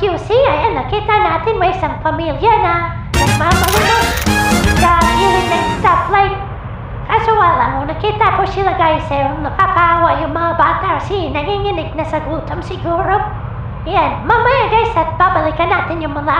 QC, ayan, nakita natin may isang pamilya na nagmamalunod sa gilid ng stoplight. Kaso wala mo, nakita po sila guys, nakakawa yung mga bata kasi nanginginig na sa gutom siguro. Yan, mamaya guys at babalikan natin yung mga